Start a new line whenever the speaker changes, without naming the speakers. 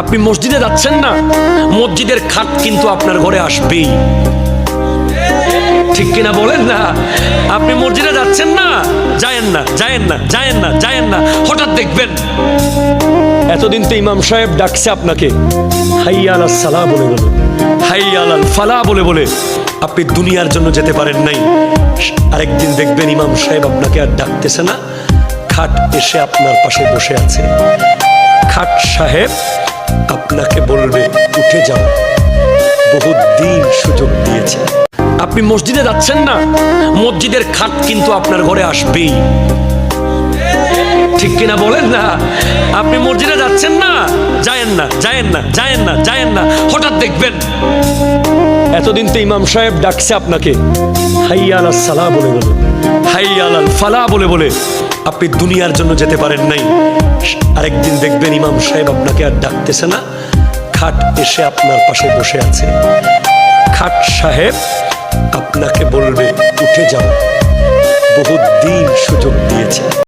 আপনি মসজিদে যাচ্ছেন না, মসজিদের খাট কিন্তু আপনার ঘরে আসবেই। ঠিক কিনা বলেন না? আপনি মসজিদে যাচ্ছেন না, যায়েন না যায়েন না যায়েন না যায়েন না, হঠাৎ দেখবেন এতদিন তো ইমাম সাহেব ডাকছে আপনাকে হাইয়া আলাস সালাহ বলে বলে, হাইয়া আলাল ফালাহ বলে বলে আপনি দুনিয়ার জন্য যেতে পারেন নাই। আরেকদিন দেখবেন ইমাম সাহেব আপনাকে আর ডাকতেছে না, খাট এসে আপনার পাশে বসে আছে। খাট সাহেব আপনাকে বলবে উঠে যাও, বহুত দিন সুযোগ দিয়েছে। আপনি মসজিদে যাচ্ছেন না, মসজিদের খাট কিন্তু আপনার ঘরে আসবেই। ঠিক কিনা বলেন না? আপনি মসজিদে যাচ্ছেন না, যায়েন না যায়েন না যায়েন না যায়েন না, হঠাৎ দেখবেন এতদিন তো ইমাম সাহেব ডাকছে আপনাকে হাইয়া আলাস সালাহ বলে বলে, হাইয়া আলাল ফালাহ বলে বলে আপনি দুনিয়ার জন্য যেতে পারেন নাই। আরেকদিন দেখবেন ইমাম সাহেব আপনাকে আর ডাকতেছে না, খাট এসে আপনার পাশে বসে আছে। খাট সাহেব আপনাকে বলবে উঠে যাও, বহুত দিন সুযোগ দিয়েছে।